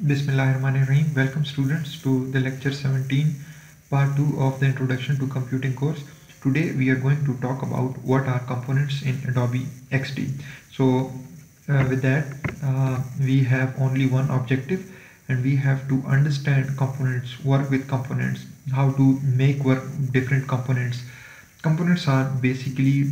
Bismillahirrahmanirrahim. Welcome students to the lecture 17 part 2 of the introduction to computing course. Today we are going to talk about what are components in Adobe XD. So with that we have only one objective, and we have to understand components, work with components, how to make work different components. Components are basically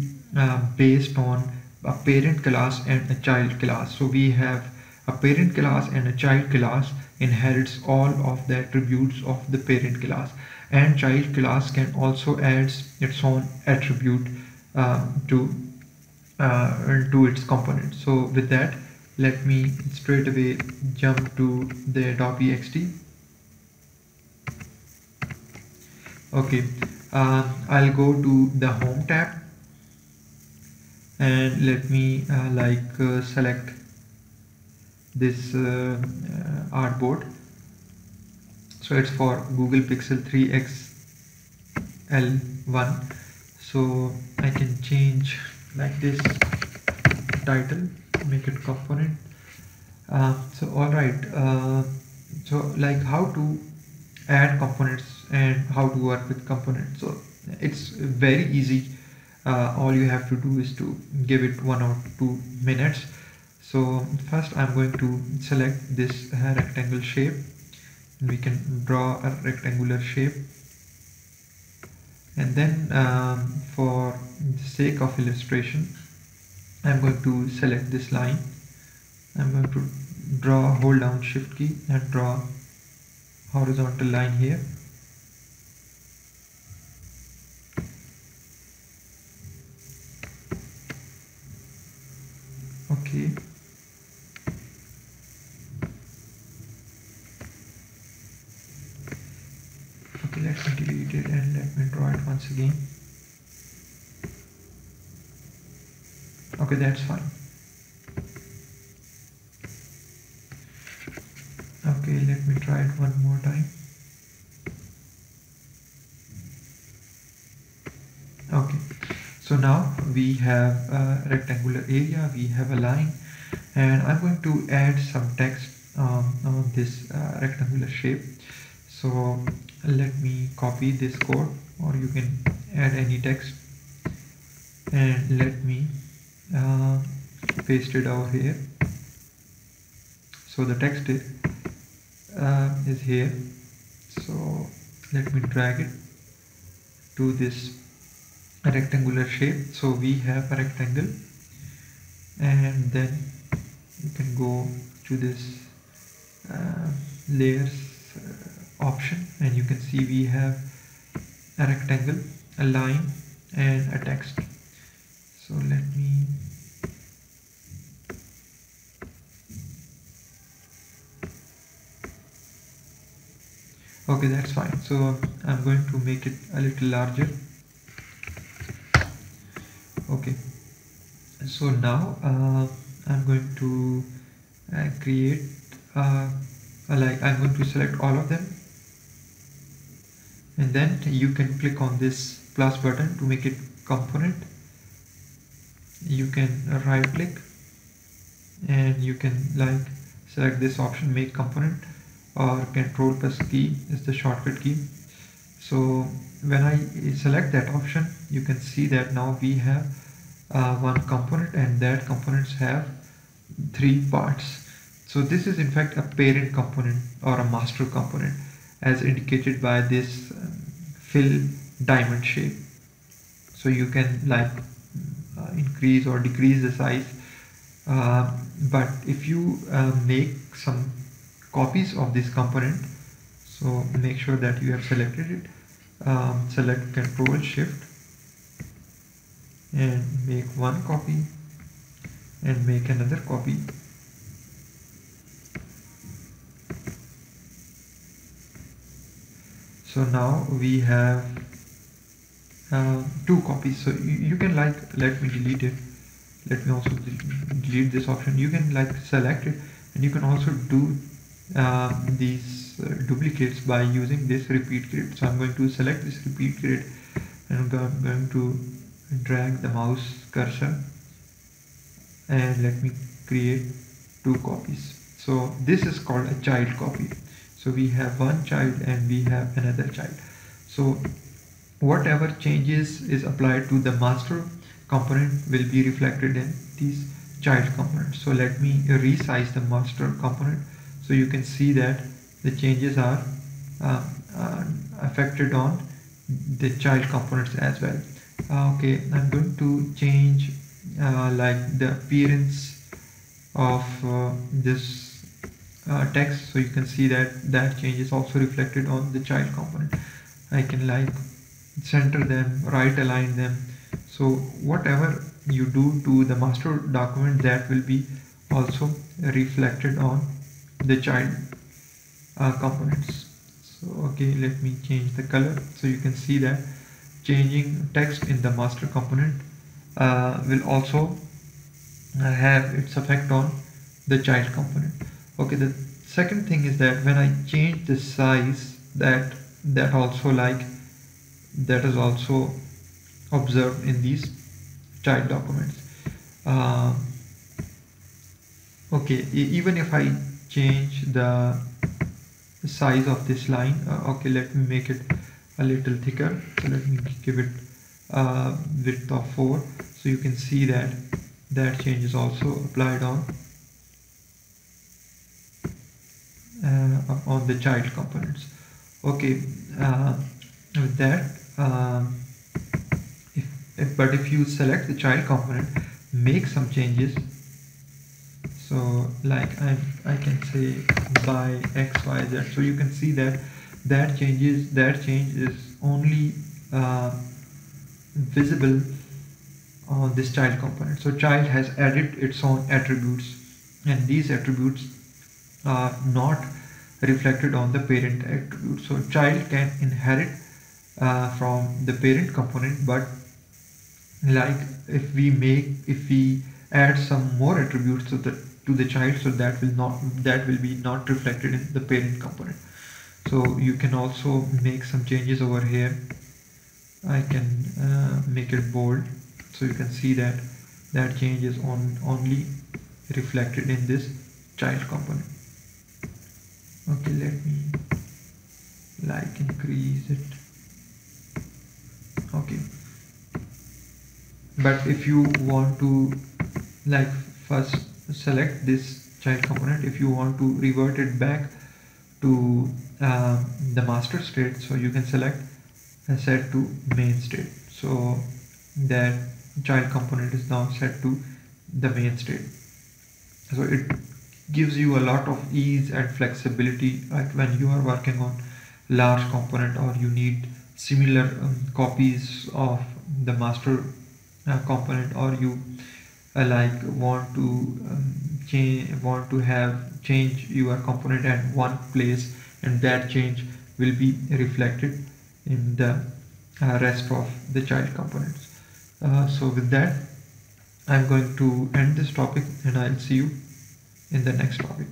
based on a parent class and a child class. So we have a parent class and a child class inherits all of the attributes of the parent class, and child class can also add its own attribute to its component. So with that, let me straight away jump to the Adobe XD. Okay, I'll go to the home tab, and let me select this artboard. So it's for Google Pixel 3 XL1. So I can change like this title, make it component. So all right, so like how to add components and how to work with components. So it's very easy. All you have to do is to give it 1 or 2 minutes. So first I'm going to select this rectangle shape. We can draw a rectangular shape, and then for the sake of illustration, I'm going to select this line. I'm going to hold down shift key and draw horizontal line here. Okay, let me delete it and let me draw it once again. Okay, that's fine. Okay, let me try it one more time. Okay, so now we have a rectangular area, we have a line, and I'm going to add some text on this rectangular shape. So let me copy this code, or you can add any text, and let me paste it over here. So the text is here. So let me drag it to this rectangular shape. So we have a rectangle, and then you can go to this layers option, and you can see we have a rectangle, a line, and a text. So let me okay, that's fine. So I'm going to make it a little larger. Okay, so now I'm going to create I'm going to select all of them, and then you can click on this plus button to make it component. You can right click, and you can select this option, make component, or control plus key is the shortcut key. So when I select that option, you can see that now we have one component, and that components have 3 parts. So this is in fact a parent component or a master component, as indicated by this fill diamond shape. So you can increase or decrease the size, but if you make some copies of this component, so make sure that you have selected it. Select Control Shift and make one copy, and make another copy. So now we have 2 copies. So you can let me delete it. Let me also delete this option. You can select it, and you can also do these duplicates by using this repeat grid. So I'm going to select this repeat grid, and I'm going to drag the mouse cursor, and let me create 2 copies. So this is called a child copy. So we have one child and we have another child. So whatever changes is applied to the master component will be reflected in these child components. So let me resize the master component so you can see that the changes are uh, affected on the child components as well. Okay, I'm going to change like the appearance of this text, so you can see that that change is also reflected on the child component. I can like center them, right align them. So whatever you do to the master document, that will be also reflected on the child components. So okay, let me change the color so you can see that changing text in the master component will also have its effect on the child component. Okay, the second thing is that when I change the size, that also like that is also observed in these child documents. uh, okay, even if I change the size of this line, okay, let me make it a little thicker. So let me give it width of 4, so you can see that that change is also applied on the child components. Okay, with that, but if you select the child component, make some changes. So like I can say by XYZ, so you can see that that change is only visible on this child component. So child has added its own attributes, and these attributes are not reflected on the parent attribute. So child can inherit from the parent component, but like if we add some more attributes to the child, so that will be not reflected in the parent component. So you can also make some changes over here. I can make it bold, so you can see that that change is only reflected in this child component. Okay, let me like increase it. Okay, but if you want to like first select this child component, if you want to revert it back to the master state, so you can select and set to main state. So that child component is now set to the main state. So it gives you a lot of ease and flexibility, like when you are working on large component or you need similar copies of the master component, or you like want to change your component at one place, and that change will be reflected in the rest of the child components. So with that, I'm going to end this topic, and I'll see you in the next topic.